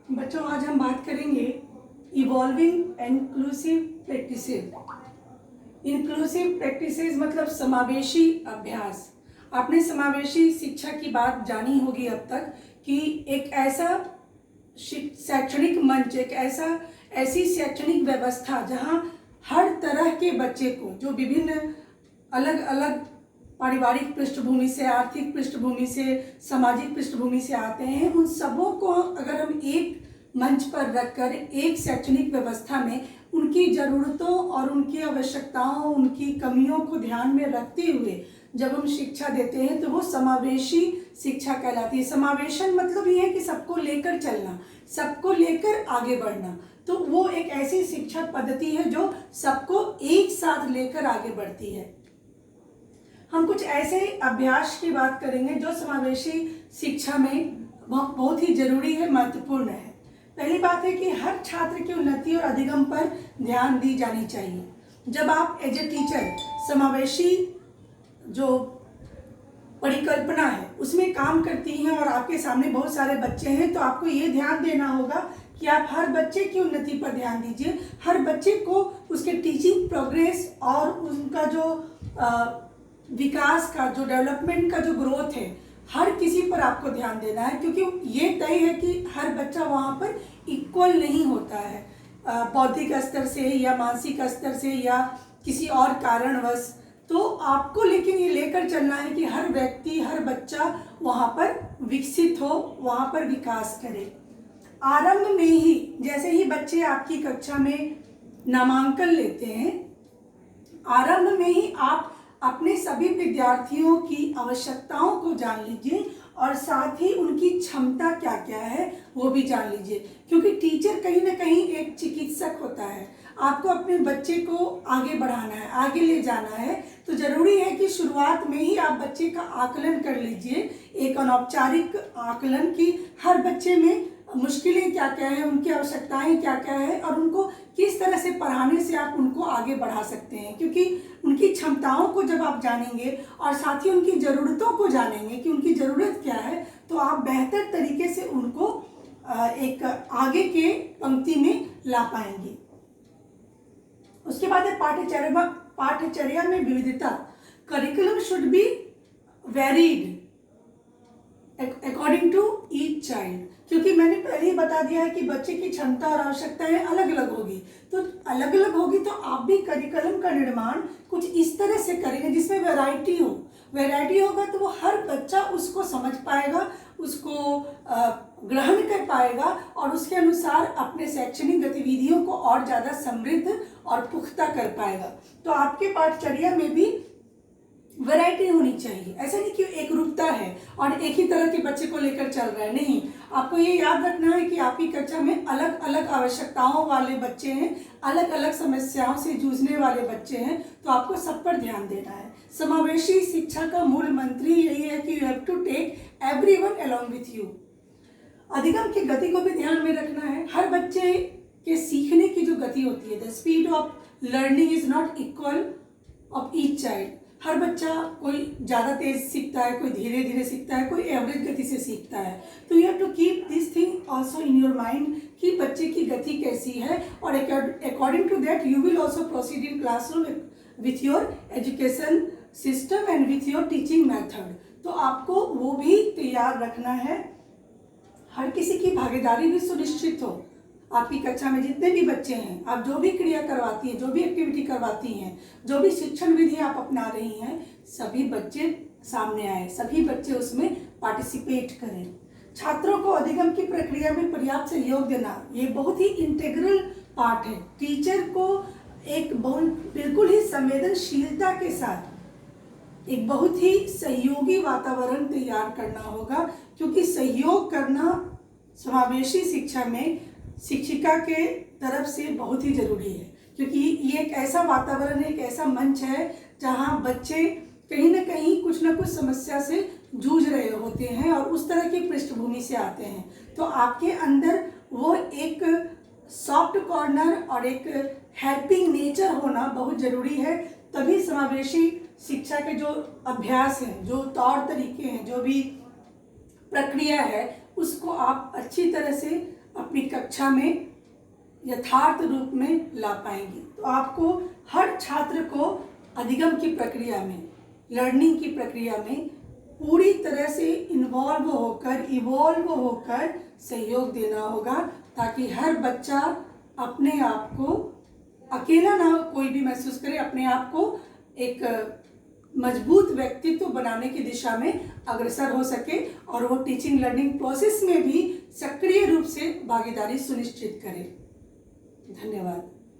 बच्चों, आज हम बात करेंगे evolving inclusive practices. Inclusive practices मतलब समावेशी अभ्यास। आपने समावेशी शिक्षा की बात जानी होगी अब तक कि एक ऐसा शैक्षणिक मंच, एक ऐसी शैक्षणिक व्यवस्था जहां हर तरह के बच्चे को, जो विभिन्न अलग अलग पारिवारिक पृष्ठभूमि से, आर्थिक पृष्ठभूमि से, सामाजिक पृष्ठभूमि से आते हैं, उन सबों को अगर हम एक मंच पर रखकर एक शैक्षणिक व्यवस्था में उनकी ज़रूरतों और उनकी आवश्यकताओं, उनकी कमियों को ध्यान में रखते हुए जब हम शिक्षा देते हैं तो वो समावेशी शिक्षा कहलाती है। समावेशन मतलब ये है कि सबको लेकर चलना, सबको लेकर आगे बढ़ना। तो वो एक ऐसी शिक्षा पद्धति है जो सबको एक साथ लेकर आगे बढ़ती है। हम कुछ ऐसे अभ्यास की बात करेंगे जो समावेशी शिक्षा में बहुत ही जरूरी है, महत्वपूर्ण है। पहली बात है कि हर छात्र की उन्नति और अधिगम पर ध्यान दी जानी चाहिए। जब आप एज ए टीचर समावेशी जो परिकल्पना है उसमें काम करती हैं और आपके सामने बहुत सारे बच्चे हैं, तो आपको ये ध्यान देना होगा कि आप हर बच्चे की उन्नति पर ध्यान दीजिए। हर बच्चे को उसके टीचिंग प्रोग्रेस और उनका जो विकास का, जो डेवलपमेंट का जो ग्रोथ है, हर किसी पर आपको ध्यान देना है, क्योंकि ये तय है कि हर बच्चा वहाँ पर इक्वल नहीं होता है, बौद्धिक स्तर से या मानसिक स्तर से या किसी और कारणवश। तो आपको लेकिन ये लेकर चलना है कि हर व्यक्ति, हर बच्चा वहाँ पर विकसित हो, वहाँ पर विकास करे। आरंभ में ही, जैसे ही बच्चे आपकी कक्षा में नामांकन लेते हैं, आरंभ में ही आप अपने सभी विद्यार्थियों की आवश्यकताओं को जान लीजिए और साथ ही उनकी क्षमता क्या क्या है वो भी जान लीजिए, क्योंकि टीचर कहीं ना कहीं एक चिकित्सक होता है। आपको अपने बच्चे को आगे बढ़ाना है, आगे ले जाना है, तो जरूरी है कि शुरुआत में ही आप बच्चे का आकलन कर लीजिए, एक अनौपचारिक आकलन की हर बच्चे में मुश्किलें क्या क्या है, उनकी आवश्यकताएं क्या क्या है और उनको किस तरह से पढ़ाने से आप उनको आगे बढ़ा सकते हैं। क्योंकि उनकी क्षमताओं को जब आप जानेंगे और साथ ही उनकी ज़रूरतों को जानेंगे कि उनकी ज़रूरत क्या है, तो आप बेहतर तरीके से उनको एक आगे के पंक्ति में ला पाएंगे। उसके बाद है पाठ्यचर्या में विविधता। Curriculum should be varied according to each child, क्योंकि मैंने पहले ही बता दिया है कि बच्चे की क्षमता और आवश्यकताएं अलग अलग होगी, तो अलग अलग होगी तो आप भी करिकुलम का निर्माण कुछ इस तरह से करेंगे जिसमें वैरायटी हो। वैरायटी होगा तो वो हर बच्चा उसको समझ पाएगा, उसको ग्रहण कर पाएगा और उसके अनुसार अपने शैक्षणिक गतिविधियों को और ज़्यादा समृद्ध और पुख्ता कर पाएगा। तो आपके पाठचर्या में भी वैरायटी होनी चाहिए। ऐसा नहीं कि एक रूपता है और एक ही तरह के बच्चे को लेकर चल रहा है, नहीं। आपको ये याद रखना है कि आपकी कक्षा में अलग अलग आवश्यकताओं वाले बच्चे हैं, अलग अलग समस्याओं से जूझने वाले बच्चे हैं, तो आपको सब पर ध्यान देना है। समावेशी शिक्षा का मूल मंत्र यही है कि you have to take everyone along with you. अधिगम की गति को भी ध्यान में रखना है। हर बच्चे के सीखने की जो गति होती है, the speed of learning is not equal of each child. हर बच्चा, कोई ज़्यादा तेज सीखता है, कोई धीरे धीरे सीखता है, कोई एवरेज गति से सीखता है। तो you have to keep this thing also in your mind कि बच्चे की गति कैसी है, और according to that you will also proceed in classroom with your education system and with your teaching method. तो आपको वो भी तैयार रखना है। हर किसी की भागीदारी भी सुनिश्चित हो। आपकी कक्षा में जितने भी बच्चे हैं, आप जो भी क्रिया करवाती हैं, जो भी एक्टिविटी करवाती हैं, जो भी शिक्षण विधि आप अपना रही हैं, सभी बच्चे सामने आए, सभी बच्चे उसमें पार्टिसिपेट करें। छात्रों को अधिगम की प्रक्रिया में पर्याप्त सहयोग देना, ये बहुत ही इंटीग्रल पार्ट है। टीचर को एक बिल्कुल ही संवेदनशीलता के साथ एक बहुत ही सहयोगी वातावरण तैयार करना होगा, क्योंकि सहयोग करना समावेशी शिक्षा में शिक्षिका के तरफ से बहुत ही जरूरी है। क्योंकि ये एक ऐसा वातावरण है, एक ऐसा मंच है जहाँ बच्चे कहीं ना कहीं कुछ ना कुछ समस्या से जूझ रहे होते हैं और उस तरह की पृष्ठभूमि से आते हैं। तो आपके अंदर वो एक सॉफ्ट कॉर्नर और एक हेल्पिंग नेचर होना बहुत ज़रूरी है। तभी समावेशी शिक्षा के जो अभ्यास हैं, जो तौर तरीके हैं, जो भी प्रक्रिया है, उसको आप अच्छी तरह से अपनी कक्षा में यथार्थ रूप में ला पाएंगे। तो आपको हर छात्र को अधिगम की प्रक्रिया में, लर्निंग की प्रक्रिया में पूरी तरह से इन्वॉल्व होकर सहयोग देना होगा, ताकि हर बच्चा अपने आप को अकेला ना कोई भी महसूस करे, अपने आप को एक मजबूत व्यक्तित्व बनाने की दिशा में अग्रसर हो सके और वो टीचिंग लर्निंग प्रोसेस में भी सक्रिय रूप से भागीदारी सुनिश्चित करे। धन्यवाद।